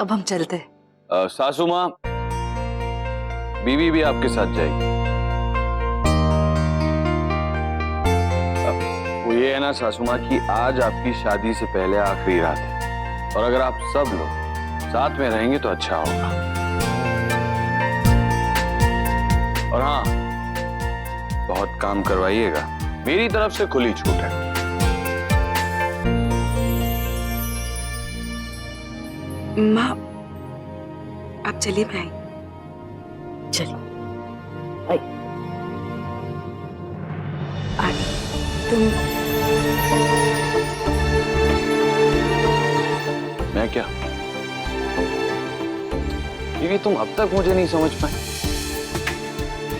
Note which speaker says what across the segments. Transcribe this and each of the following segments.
Speaker 1: अब हम चलते हैं।
Speaker 2: सासू माँ, बीवी भी आपके साथ जाएगी। वो ये है ना सासू माँ कि आज आपकी शादी से पहले आखिरी रात है, और अगर आप सब लोग साथ में रहेंगे तो अच्छा होगा। और हाँ, बहुत काम करवाइएगा, मेरी तरफ से खुली छूट है।
Speaker 1: माँ, आप चलिए, मैं आई।
Speaker 3: चलो
Speaker 1: तुम
Speaker 2: मैं क्या बीवी, तुम अब तक मुझे नहीं समझ पाए।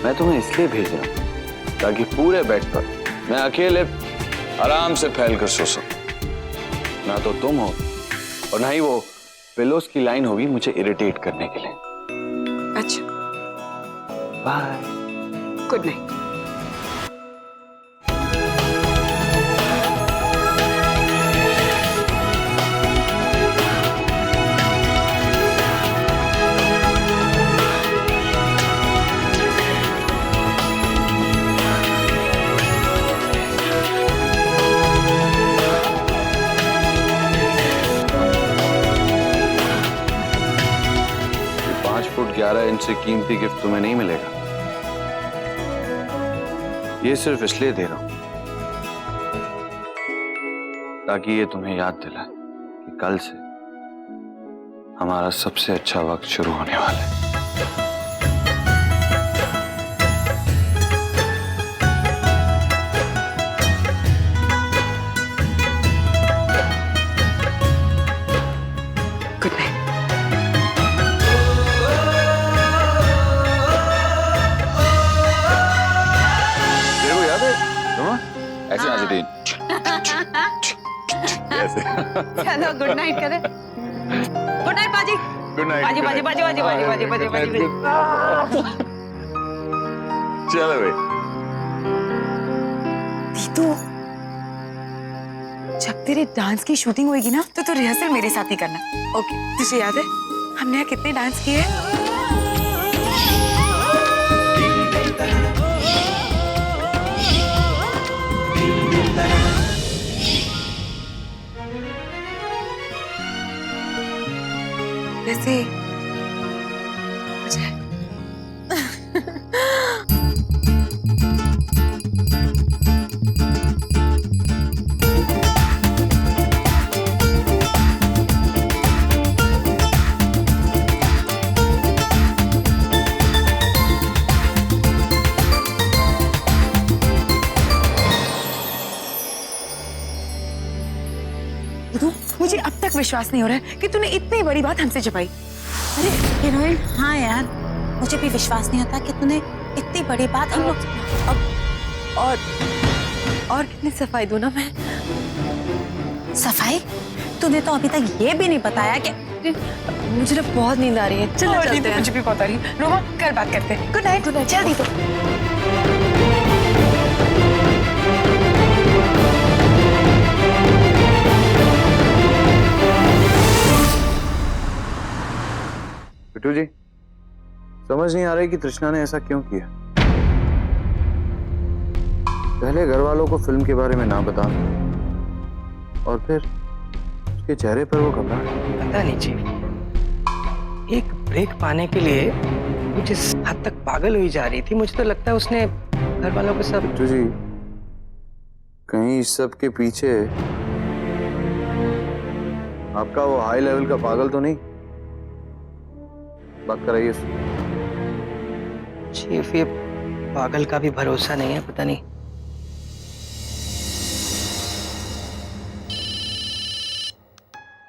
Speaker 2: मैं तुम्हें इसलिए भेज रहा हूं ताकि पूरे बेड पर मैं अकेले आराम से फैल कर सो सकूं। ना तो तुम हो और ना ही वो पिलोस की लाइन होगी मुझे इरिटेट करने के लिए।
Speaker 1: अच्छा,
Speaker 2: बाय,
Speaker 1: गुड नाइट।
Speaker 2: ये 5 फुट 11 इंच से कीमती गिफ्ट तुम्हें नहीं मिलेगा। ये सिर्फ इसलिए दे रहा हूं ताकि ये तुम्हें याद दिलाए कि कल से हमारा सबसे अच्छा वक्त शुरू होने वाला है।
Speaker 1: Good night.
Speaker 2: तेरे को याद है रोमा? ऐसे नाचे थे। ऐसे।
Speaker 1: चलो गुड नाइट करें। गुड नाइट बाजी।
Speaker 2: Good night.
Speaker 1: बाजी बाजी बाजी बाजी बाजी बाजी बाजी बाजी बाजी।
Speaker 2: चलो भाई।
Speaker 1: दीदू, जब तेरे डांस की शूटिंग होगी ना तो रिहर्सल मेरे साथ ही करना। ओके? तुझे याद है हमने यहाँ कितने डांस किए? वैसे मुझे मुझे अब तक विश्वास नहीं हो रहा है कि तूने इतनी बड़ी बात हमसे छुपाई।
Speaker 3: अरे हीरोइन, हाँ यार, मुझे भी विश्वास नहीं होता कि तूने इतनी बड़ी बात हम लोग
Speaker 1: और कितनी सफाई दूं ना मैं?
Speaker 3: सफाई? तूने तो अभी तक ये भी नहीं बताया कि
Speaker 1: मुझे ना बहुत नींद आ रही है। चलो चलते हैं। मुझे भी बहुत आ रही है। रोमा, कल बात करते हैं। Good night. Good night. जल्दी तो।
Speaker 2: बिट्टू जी, समझ नहीं आ रही कि तृष्णा ने ऐसा क्यों किया। पहले घर वालों को फिल्म के बारे में ना बता और फिर उसके चेहरे पर वो घबराहट।
Speaker 4: पता नहीं चीफ, एक ब्रेक पाने के लिए वो जिस हद तक पागल हुई जा रही थी, मुझे तो लगता है उसने घर वालों को सब।
Speaker 2: बिट्टू जी, कहीं इस सब के पीछे आपका वो हाई लेवल का पागल तो नहीं? बात कराइए।
Speaker 4: चीफ, ये पागल का भी भरोसा नहीं है, पता नहीं।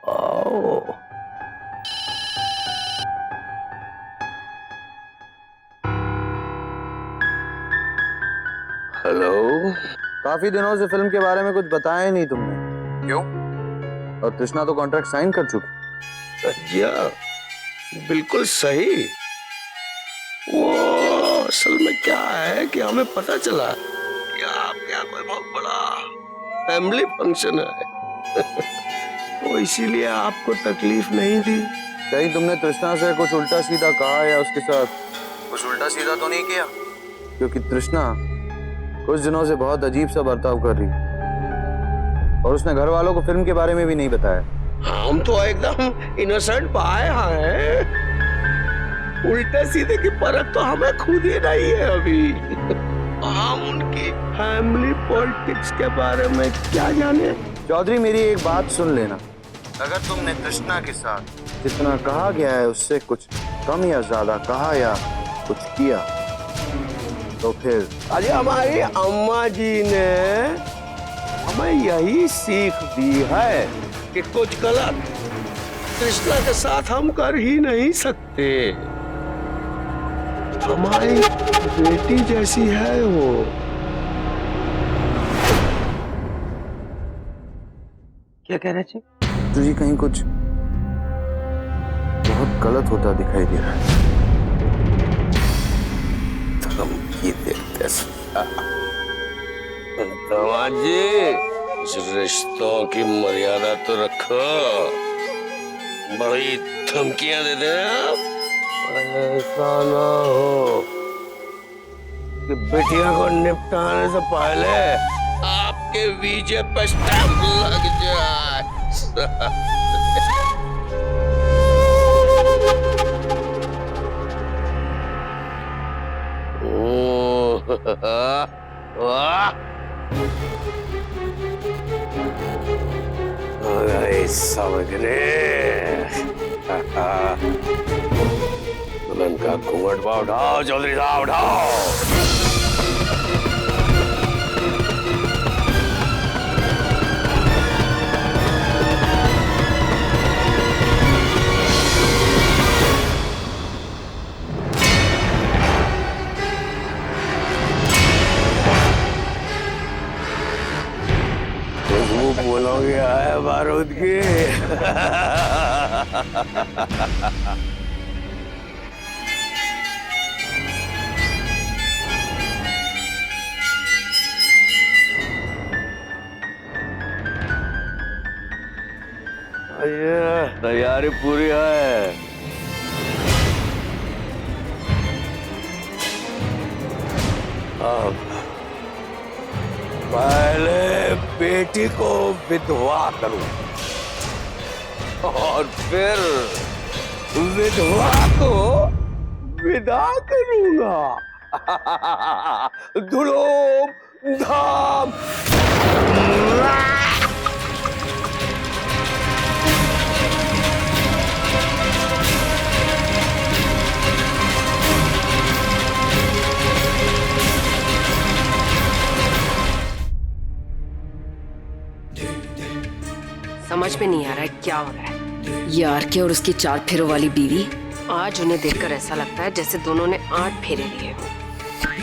Speaker 4: ओह,
Speaker 2: हेलो। काफी दिनों से फिल्म के बारे में कुछ बताया नहीं तुमने, क्यों? और तृष्णा तो कॉन्ट्रैक्ट साइन कर चुकी।
Speaker 5: अच्छा, बिल्कुल सही। वो असल में क्या है कि हमें पता चला कि आपके यहाँ कोई बहुत बड़ा फैमिली फंक्शन है तो इसीलिए आपको तकलीफ नहीं दी
Speaker 2: कहीं तुमने तृष्णा से कुछ उल्टा सीधा कहा या उसके साथ कुछ उल्टा सीधा तो नहीं किया? क्योंकि तृष्णा कुछ दिनों से बहुत अजीब सा बर्ताव कर रही और उसने घर वालों को फिल्म के बारे में भी नहीं बताया।
Speaker 5: हम तो एकदम इनोसेंट पाए हैं। उल्टे सीधे की परख तो हमें खुद ही नहीं है अभी। हम उनकी फैमिली पॉलिटिक्स के बारे में क्या जाने।
Speaker 2: चौधरी मेरी एक बात सुन लेना, अगर तुमने तृष्णा के साथ जितना कहा गया है उससे कुछ कम या ज्यादा कहा या कुछ किया तो फिर
Speaker 5: अरे हमारी अम्मा जी ने हमें यही सीख दी है कि कुछ गलत कृष्णा के साथ हम कर ही नहीं सकते। हमारी बेटी जैसी है वो।
Speaker 4: क्या कह रहे थे?
Speaker 2: तुझे कहीं कुछ बहुत गलत होता दिखाई दे रहा है।
Speaker 5: धमकी देते दामाद जी, इस रिश्तों की मर्यादा तो रखो। बड़ी धमकियां देते हैं आप। ऐसा ना हो कि बेटियों को निपटाने से पहले आपके वीजे पर स्टैंप लग जाए। वाह, समझने दुल्हन का घूंघट उठाओ चौधरी साहब, उठाओ। बोलोगे आए बारूद की। तैयारी पूरी है। अब पहले बेटी को विधवा करूं और फिर विधवा को विदा करूंगा। धूम धाम।
Speaker 6: समझ में नहीं आ रहा है क्या हो रहा है। ये आरके और उसकी 4 फेरों वाली बीवी, आज उन्हें देखकर ऐसा लगता है जैसे दोनों ने 8 फेरे लिए हों।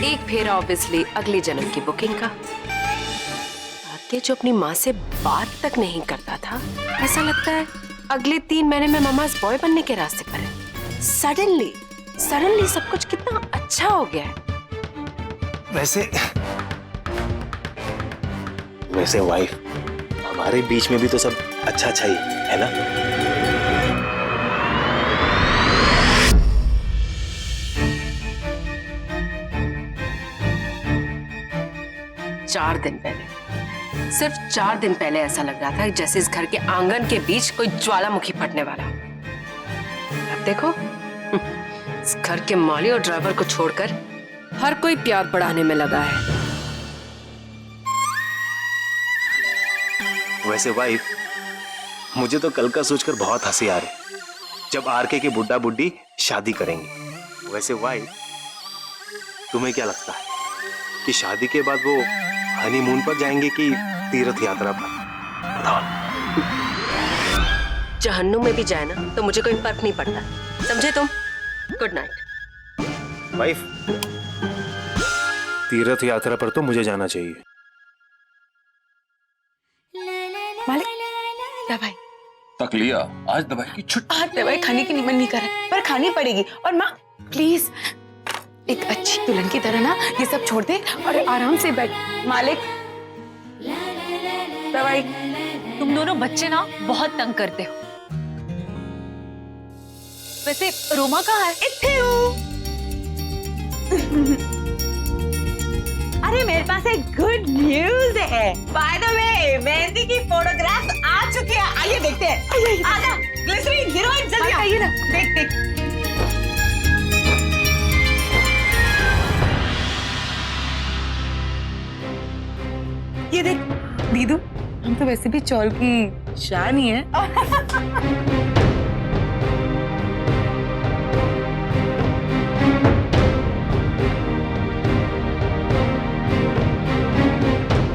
Speaker 6: एक फेरा ऑब्वियसली अगले जन्म की बुकिंग का। आरके जो अपनी माँ से बात तक नहीं करता था, ऐसा लगता है अगले 3 महीने में ममास बॉय बनने के रास्ते पर है। सडनली सब कुछ कितना अच्छा हो गया है।
Speaker 7: वैसे वाइफ, हमारे बीच में भी तो सब अच्छा ही है ना?
Speaker 6: चार दिन पहले, सिर्फ 4 दिन पहले ऐसा लग रहा था जैसे इस घर के आंगन के बीच कोई ज्वालामुखी फटने वाला। अब देखो, इस घर के माली और ड्राइवर को छोड़कर हर कोई प्यार बढ़ाने में लगा है।
Speaker 7: वैसे वाइफ, मुझे तो कल का सोचकर बहुत हंसी आ रही जब आरके के बुड्ढा बुड्ढी शादी करेंगे। वैसे वाइफ, तुम्हें क्या लगता है कि शादी के बाद वो हनीमून पर जाएंगे कि तीर्थ यात्रा पर? बताओ।
Speaker 6: जहन्नुम में भी जाए ना तो मुझे कोई फर्क नहीं पड़ता, समझे तुम? Good night.
Speaker 7: वाइफ, तीर्थ यात्रा पर तो मुझे जाना चाहिए।
Speaker 1: मालिक, दवाई
Speaker 2: तक लिया, आज दवाई की छुट्टी।
Speaker 1: आज दवाई खाने की मन नहीं कर रहा, पर खानी पड़ेगी। और माँ प्लीज, एक अच्छी दुल्हन की तरह ना ये सब छोड़ दे और आराम से बैठ। मालिक, दवाई।
Speaker 8: तुम दोनों बच्चे ना बहुत तंग करते हो।
Speaker 1: वैसे रोमा कहाँ है? इत्थे हूँ।
Speaker 3: अरे मेरे पास एक गुड न्यूज है। बाय द वे मेहंदी की फोटोग्राफ आ चुकी है, आइए देखते हैं। आजा ग्लिसरीन हीरोइन जल्दी
Speaker 1: आइए ना।
Speaker 3: देख देख।
Speaker 1: ये देख दीदू, हम तो वैसे भी चौल की शान ही है।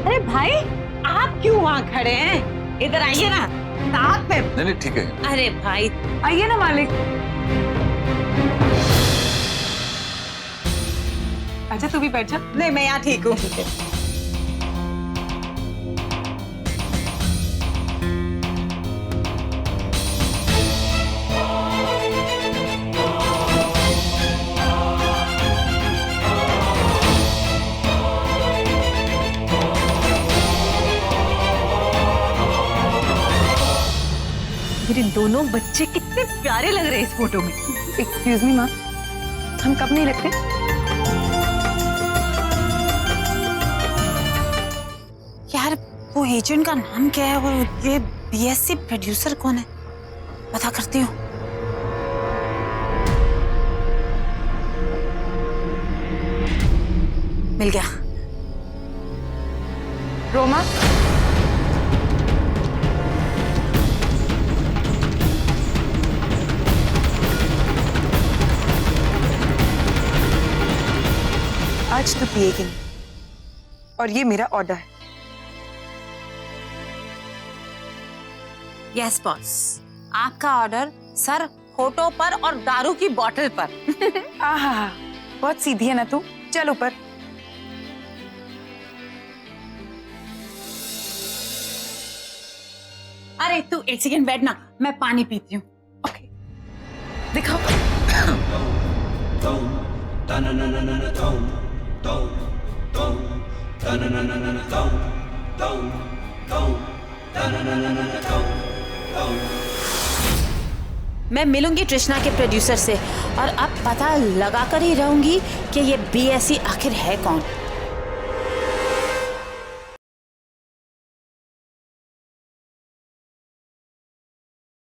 Speaker 3: अरे भाई आप क्यों वहाँ खड़े हैं? इधर आइए ना साथ में।
Speaker 2: नहीं ठीक है।
Speaker 3: अरे भाई
Speaker 1: आइए ना मालिक। अच्छा तू भी बैठ जा।
Speaker 3: नहीं मैं यहाँ ठीक हूँ।
Speaker 1: मेरे दोनों बच्चे कितने प्यारे लग रहे हैं इस फोटो में। एक्सक्यूज मी माँ, हम कब नहीं लगते?
Speaker 3: यार वो एजेंट का नाम क्या है और ये बीएससी प्रोड्यूसर कौन है, पता करती हूँ। मिल गया।
Speaker 1: रोमा, आज तो पिएगी नहीं, और ये मेरा ऑर्डर है।
Speaker 3: यस बॉस, आपका ऑर्डर सर फोटो पर और दारू की बोतल पर।
Speaker 1: आहा, बहुत सीधी है ना तू। चल ऊपर।
Speaker 3: अरे तू एक सेकंड बैठना, मैं पानी पीती हूँ।
Speaker 1: ओके, दिखाओ।
Speaker 3: मैं मिलूंगी तृष्णा के प्रोड्यूसर से और अब पता लगा कर ही रहूंगी कि ये बीएससी आखिर है कौन।